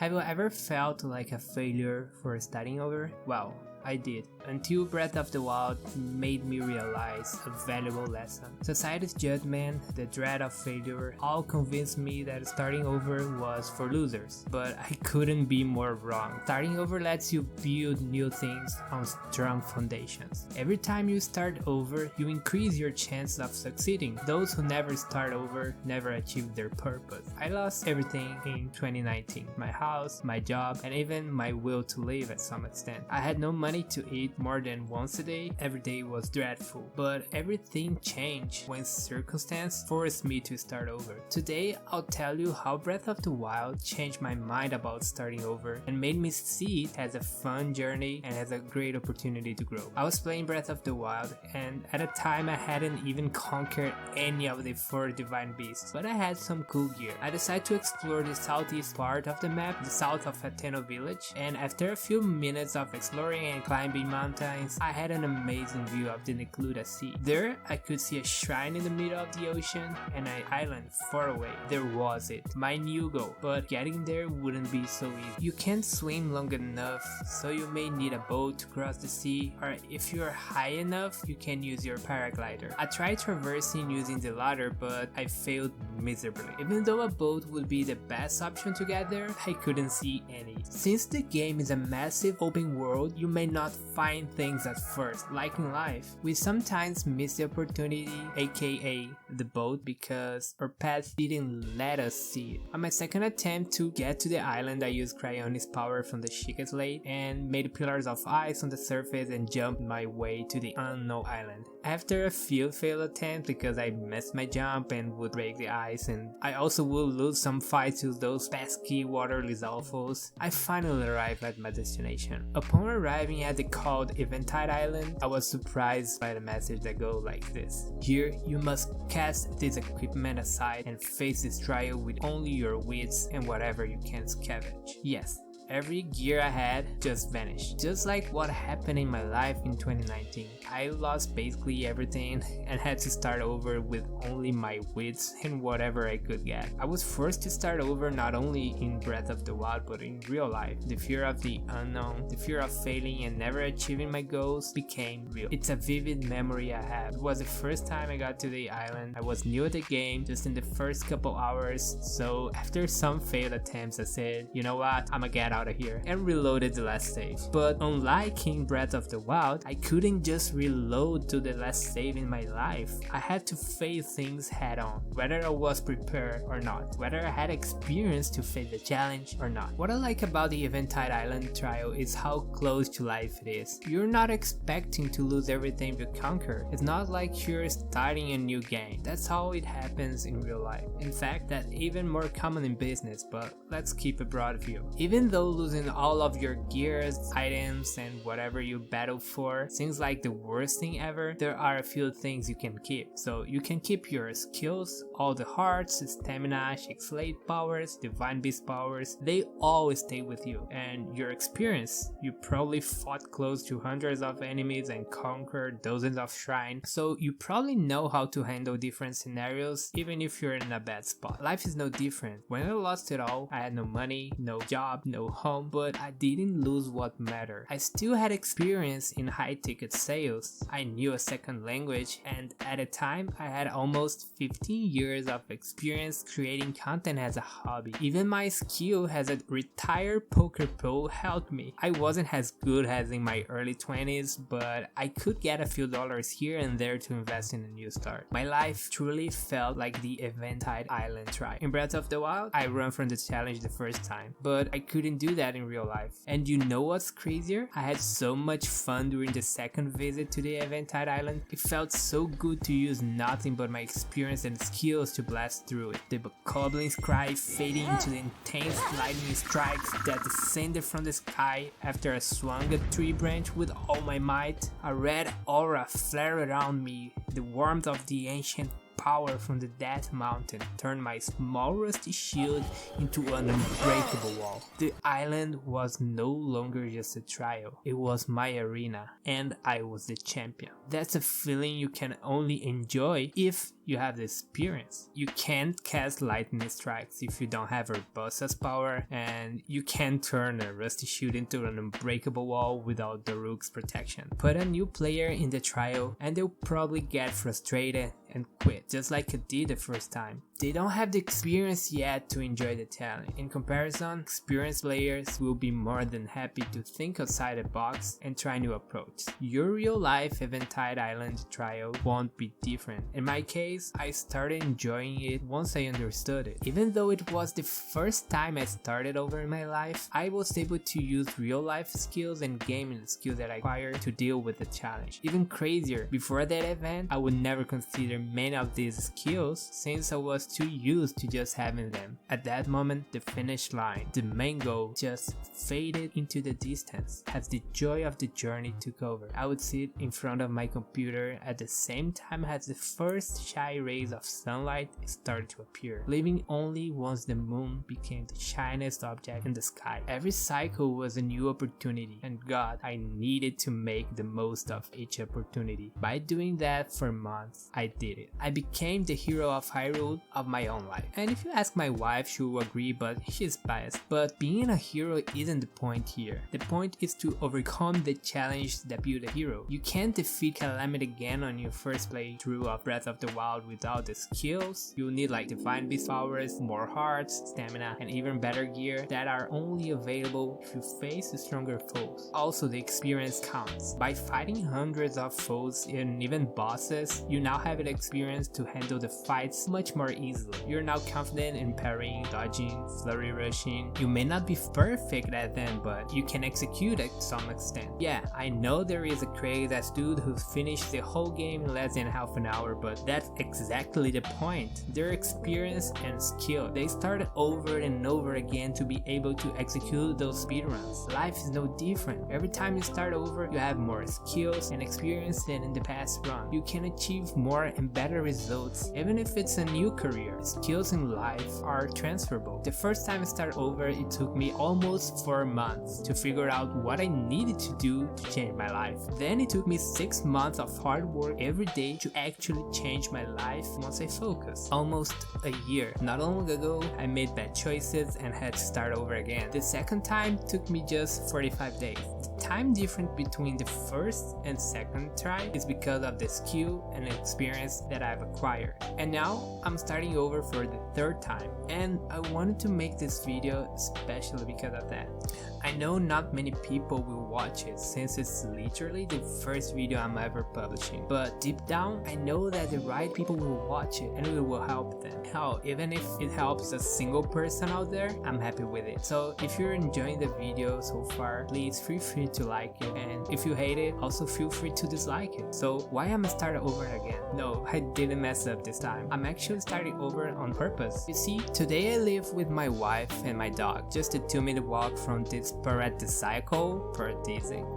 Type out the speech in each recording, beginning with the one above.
Have you ever felt like a failure for starting over? Well, I did, until Breath of the Wild made me realize a valuable lesson. Society's judgment, the dread of failure, all convinced me that starting over was for losers. But I couldn't be more wrong. Starting over lets you build new things on strong foundations. Every time you start over, you increase your chances of succeeding. Those who never start over never achieve their purpose. I lost everything in 2019. My house, my job, and even my will to live at some extent. I had no money to eat more than once a day. Every day was dreadful, but everything changed when circumstance forced me to start over. Today, I'll tell you how Breath of the Wild changed my mind about starting over and made me see it as a fun journey and as a great opportunity to grow. I was playing Breath of the Wild, and at a time I hadn't even conquered any of the 4 divine beasts, but I had some cool gear. I decided to explore the southeast part of the map, the south of Ateno village, and after a few minutes of exploring and climbing mountains, I had an amazing view of the Necluda Sea. There, I could see a shrine in the middle of the ocean and an island far away. There was it, my new goal, but getting there wouldn't be so easy. You can't swim long enough, so you may need a boat to cross the sea, or if you are high enough, you can use your paraglider. I tried traversing using the ladder, but I failed miserably. Even though a boat would be the best option to get there, I couldn't see any. Since the game is a massive open world, you may not find things at first. Like in life, we sometimes miss the opportunity, aka the boat, because our path didn't let us see it. On my second attempt to get to the island, I used Cryonis power from the Sheikah Slate and made pillars of ice on the surface and jumped my way to the unknown island. After a few failed attempts because I missed my jump and would break the ice, and I also would lose some fights to those pesky water lizalfos, I finally arrived at my destination. Upon arriving at the called Eventide Island, I was surprised by the message that goes like this: here, you must cast this equipment aside and face this trial with only your wits and whatever you can scavenge. Yes, every gear I had just vanished. Just like what happened in my life in 2019. I lost basically everything and had to start over with only my wits and whatever I could get. I was forced to start over not only in Breath of the Wild but in real life. The fear of the unknown, the fear of failing and never achieving my goals became real. It's a vivid memory I have. It was the first time I got to the island. I was new at the game just in the first couple hours, so after some failed attempts I said, you know what, I'ma get out of here, and reloaded the last save. But unlike in Breath of the Wild, I couldn't just reload to the last save in my life. I had to face things head on, whether I was prepared or not, whether I had experience to face the challenge or not. What I like about the Eventide Island trial is how close to life it is. You're not expecting to lose everything you conquer. It's not like you're starting a new game. That's how it happens in real life. In fact, that's even more common in business, but let's keep a broad view. Even though losing all of your gears, items, and whatever you battle for seems like the worst thing ever, there are a few things you can keep. So you can keep your skills, all the hearts, stamina, Sheikah Slate powers, divine beast powers, they all stay with you. And your experience, you probably fought close to hundreds of enemies and conquered dozens of shrines, so you probably know how to handle different scenarios even if you're in a bad spot. Life is no different. When I lost it all, I had no money, no job, no home, but I didn't lose what mattered. I still had experience in high ticket sales. I knew a second language, and at a time I had almost 15 years of experience creating content as a hobby. Even my skill as a retired poker pro helped me. I wasn't as good as in my early 20s, but I could get a few dollars here and there to invest in a new start. My life truly felt like the Eventide Island trial. In Breath of the Wild, I ran from the challenge the first time, but I couldn't do that in real life. And you know what's crazier? I had so much fun during the second visit to the Eventide Island. It felt so good to use nothing but my experience and skills to blast through it. The goblin's cry fading into the intense lightning strikes that descended from the sky after I swung a tree branch with all my might. A red aura flared around me, the warmth of the ancient power from the Death Mountain turned my small rusty shield into an unbreakable wall. The island was no longer just a trial, it was my arena, and I was the champion. That's a feeling you can only enjoy if you have the experience. You can't cast lightning strikes if you don't have Urbosa's power, and you can't turn a rusty shield into an unbreakable wall without Daruk's protection. Put a new player in the trial and they'll probably get frustrated and quit, just like I did the first time. They don't have the experience yet to enjoy the talent. In comparison, experienced players will be more than happy to think outside the box and try new approaches. Your real life Eventide Island trial won't be different. In my case, I started enjoying it once I understood it. Even though it was the first time I started over in my life, I was able to use real life skills and gaming skills that I acquired to deal with the challenge. Even crazier, before that event, I would never consider many of these skills since I was too used to just having them. At that moment, the finish line, the main goal, just faded into the distance as the joy of the journey took over. I would sit in front of my computer at the same time as the first shy rays of sunlight started to appear, leaving only once the moon became the shiniest object in the sky. Every cycle was a new opportunity, and God, I needed to make the most of each opportunity. By doing that for months, I did it. I became the hero of Hyrule of my own life. And if you ask my wife, she will agree, but she's biased. But being a hero isn't the point here. The point is to overcome the challenge that built a hero. You can't defeat Calamity again on your first playthrough of Breath of the Wild without the skills. You'll need like Divine Beast powers, more hearts, stamina, and even better gear that are only available if you face stronger foes. Also, the experience counts. By fighting hundreds of foes and even bosses, you now have an experience to handle the fights much more easily. You're now confident in parrying, dodging, flurry rushing. You may not be perfect at them, but you can execute at some extent. Yeah, I know there is a crazy ass dude who finished the whole game in less than half an hour, but that's exactly the point. Their experience and skill. They started over and over again to be able to execute those speedruns. Life is no different. Every time you start over, you have more skills and experience than in the past run. You can achieve more and better results, even if it's a new career. Skills in life are transferable. The first time I started over, it took me almost 4 months to figure out what I needed to do to change my life. Then it took me 6 months of hard work every day to actually change my life once I focused. Almost a year. Not long ago, I made bad choices and had to start over again. The second time took me just 45 days. The time difference between the first and second try is because of the skill and experience that I've acquired. And now I'm starting over for the third time, and I wanted to make this video especially because of that. I know not many people will watch it since it's literally the first video I'm ever publishing, but deep down I know that the right people will watch it and it will help them. Hell, even if it helps a single person out there, I'm happy with it. So if you're enjoying the video so far, please feel free to like it, and if you hate it, also feel free to dislike it. So why am I starting over again? No, I didn't mess up this time. I'm actually starting over on purpose. You see, today I live with my wife and my dog, just a 2-minute walk from this paradisiacal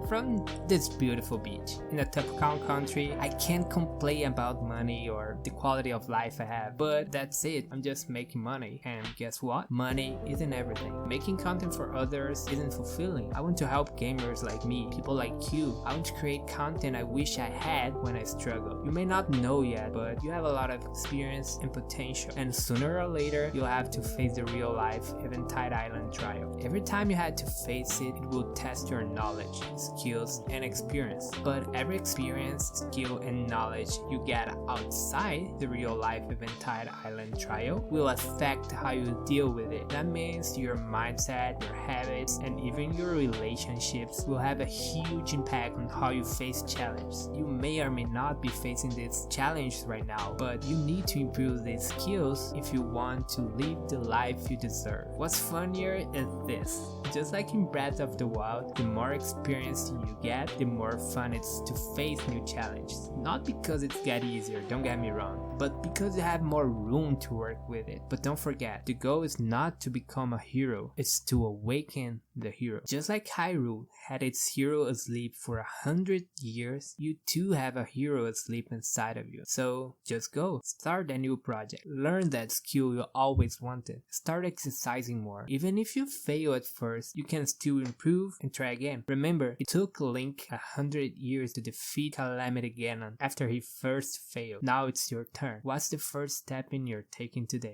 from this beautiful beach. In a tropical country, I can't complain about money or the quality of life I have, but that's it. I'm just making money, and guess what? Money isn't everything. Making content for others isn't fulfilling. I want to help gamers like me, people like you. I want to create content I wish I had when I struggled. You may not know yet, but you have a lot of experience and potential, and sooner or later you'll have to face the real life Eventide Island trial. Every time you had to face it, it will test your knowledge, skills, and experience. But every experience, skill, and knowledge you get outside the real life Eventide Island trial will affect how you deal with it. That means your mindset, your habits, and even your relationships will have a huge impact on how you face challenges. You may or may not be facing these challenges right now, but you need to improve these skills if you want to live the life you deserve. What's funnier is this. Just like in Breath of the Wild, the more experience you get, the more fun it's to face new challenges. Not because it's get easier, don't get me wrong, but because you have more room to work with it. But don't forget, the goal is not to become a hero, it's to awaken the hero. Just like Hyrule had its hero asleep for 100 years, you too have a hero asleep inside of you. So just go, start a new project, learn that skill you always wanted, start exercising more. Even if you fail at first, you can still improve and try again. Remember, it took Link 100 years to defeat Calamity Ganon after he first failed. Now it's your turn. What's the first step you're taking today?